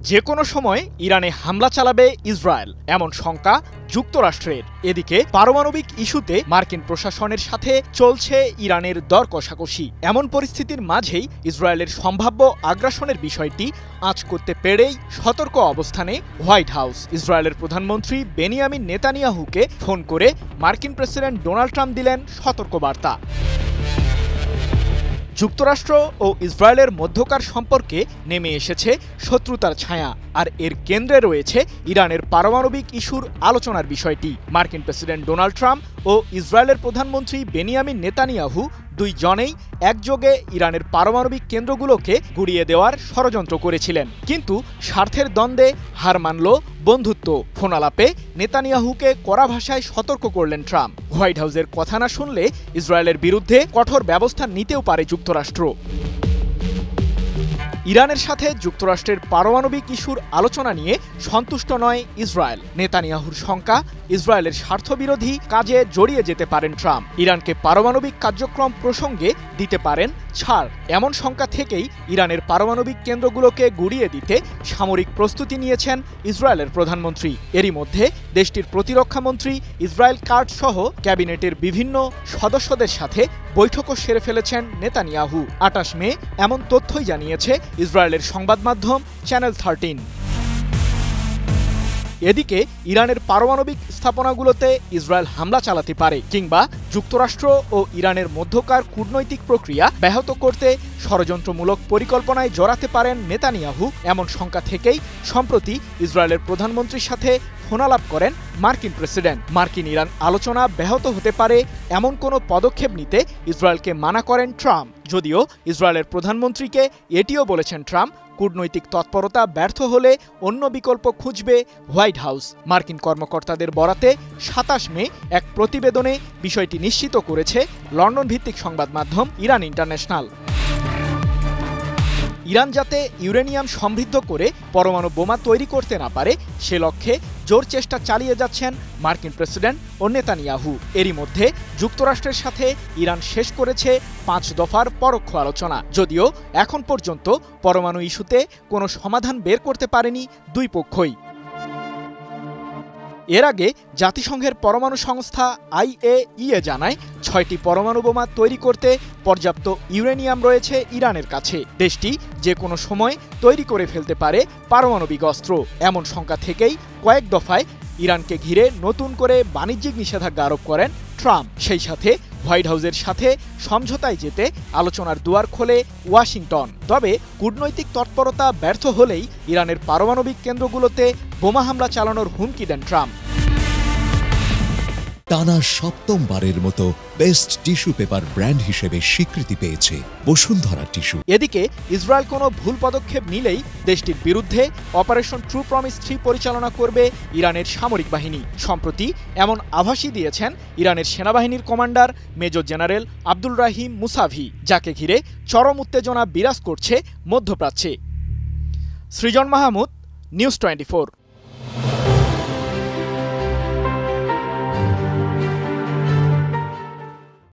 যে কোনো সময় ইরানে হামলা চালাবে ইসরায়েল, এমন শঙ্কা যুক্তরাষ্ট্রের। এদিকে পারমাণবিক ইস্যুতে মার্কিন প্রশাসনের সাথে চলছে ইরানের দর কষাকষি। এমন পরিস্থিতির মাঝেই ইসরায়েলের সম্ভাব্য আগ্রাসনের বিষয়টি আঁচ করতে পেরেই সতর্ক অবস্থানে হোয়াইট হাউস। ইসরায়েলের প্রধানমন্ত্রী বেনিয়ামিন নেতানিয়াহুকে ফোন করে মার্কিন প্রেসিডেন্ট ডোনাল্ড ট্রাম্প দিলেন সতর্কবার্তা। যুক্তরাষ্ট্র ও ইসরায়েলের মধ্যকার সম্পর্কে নেমে এসেছে শত্রুতার ছায়া, আর এর কেন্দ্রে রয়েছে ইরানের পারমাণবিক ইস্যুর আলোচনার বিষয়টি। মার্কিন প্রেসিডেন্ট ডোনাল্ড ট্রাম্প ও ইসরায়েলের প্রধানমন্ত্রী বেনিয়ামিন নেতানিয়াহু দুইজনেই একযোগে ইরানের পারমাণবিক কেন্দ্রগুলোকে গুড়িয়ে দেওয়ার ষড়যন্ত্র করেছিলেন, কিন্তু স্বার্থের দ্বন্দ্বে হার মানল বন্ধুত্ব। ফোনালাপে নেতানিয়াহুকে কড়া ভাষায় সতর্ক করলেন ট্রাম্প। হোয়াইট হাউসের কথা না শুনলে ইসরায়েলের বিরুদ্ধে কঠোর ব্যবস্থা নিতেও পারে যুক্তরাষ্ট্র। ইরানের সাথে যুক্তরাষ্ট্রের পারমাণবিক ইস্যুর আলোচনা নিয়ে সন্তুষ্ট নয় ইসরায়েল। নেতানিয়াহুর শঙ্কা, ইসরায়েলের স্বার্থবিরোধী কাজে জড়িয়ে যেতে পারেন ট্রাম্প। ইরানকে পারমাণবিক কার্যক্রম প্রসঙ্গে দিতে পারেন ছাড়, এমন শঙ্কা থেকেই ইরানের পারমাণবিক কেন্দ্রগুলোকে গুড়িয়ে দিতে সামরিক প্রস্তুতি নিয়েছেন ইসরায়েলের প্রধানমন্ত্রী। এরই মধ্যে দেশটির প্রতিরক্ষামন্ত্রী ইসরায়েল কাটজ সহ ক্যাবিনেটের বিভিন্ন সদস্যদের সাথে বৈঠকও সেরে ফেলেছেন নেতানিয়াহু। ২৮ মে এমন তথ্যই জানিয়েছে ইসরায়েলের সংবাদ মাধ্যম চ্যানেল 13। এদিকে ইরানের পারমাণবিক স্থাপনাগুলোতে ইসরায়েল হামলা চালাতে পারে, কিংবা যুক্তরাষ্ট্র ও ইরানের মধ্যকার কূটনৈতিক প্রক্রিয়া ব্যাহত করতে ষড়যন্ত্রমূলক পরিকল্পনায় জড়াতে পারেন নেতানিয়াহু, এমন শঙ্কা থেকেই সম্প্রতি ইসরায়েলের প্রধানমন্ত্রীর সাথে ফোনালাপ করেন মার্কিন প্রেসিডেন্ট। মার্কিন ইরান আলোচনা ব্যাহত হতে পারে এমন কোনো পদক্ষেপ নিতে ইসরায়েলকে মানা করেন ট্রাম্প। যদিও ইসরায়েলের প্রধানমন্ত্রীকে এটিও বলেছেন ট্রাম্প, কূটনৈতিক তৎপরতা ব্যর্থ হলে অন্য বিকল্প খুঁজবে হোয়াইট হাউস। মার্কিন কর্মকর্তাদের বরাতে ২৭ মে এক প্রতিবেদনে বিষয়টি নিশ্চিত করেছে লন্ডন ভিত্তিক সংবাদ মাধ্যম ইরান ইন্টারন্যাশনাল। ইরান যাতে ইউরেনিয়াম সমৃদ্ধ করে পরমাণু বোমা তৈরি করতে না পারে, সে লক্ষ্যে জোর চেষ্টা চালিয়ে যাচ্ছেন মার্কিন প্রেসিডেন্ট ও নেতানিয়াহু। এরই মধ্যে যুক্তরাষ্ট্রের সাথে ইরান শেষ করেছে ৫ দফার পরোক্ষ আলোচনা। যদিও এখন পর্যন্ত পরমাণু ইস্যুতে কোনো সমাধান বের করতে পারেনি দুই পক্ষই। এর আগে জাতিসংঘের পরমাণু সংস্থা IAEA জানায় ৬টি পরমাণু বোমা তৈরি করতে পর্যাপ্ত ইউরেনিয়াম রয়েছে ইরানের কাছে। দেশটি যে কোনো সময় তৈরি করে ফেলতে পারে পারমাণবিক অস্ত্র, এমন শঙ্কা থেকেই কয়েক দফায় ইরানকে ঘিরে নতুন করে বাণিজ্যিক নিষেধাজ্ঞা আরোপ করেন ট্রাম্প। সেই সাথে হোয়াইট হাউসের সাথে সমঝোতায় যেতে আলোচনার দুয়ার খোলে ওয়াশিংটন। তবে কূটনৈতিক তৎপরতা ব্যর্থ হলেই ইরানের পারমাণবিক কেন্দ্রগুলোতে বোমা হামলা চালানোর হুমকি দেন ট্রাম্প। টানা ৭ম-বারের মতো বেস্ট টিস্যু পেপার ব্র্যান্ড হিসেবে স্বীকৃতি পেয়েছে বসুন্ধরা টিস্যু। এদিকে ইসরায়েল কোনো ভুল পদক্ষেপ নিলেই দেশটির বিরুদ্ধে অপারেশন ট্রু প্রমিস 3 পরিচালনা করবে ইরানের সামরিক বাহিনী। সম্প্রতি এমন আভাসই দিয়েছেন ইরানের সেনাবাহিনীর কমান্ডার মেজর জেনারেল আব্দুল রাহিম মুসাভি, যাকে ঘিরে চরম উত্তেজনা বিরাজ করছে মধ্যপ্রাচ্যে। সৃজন মাহমুদ, নিউজ 24।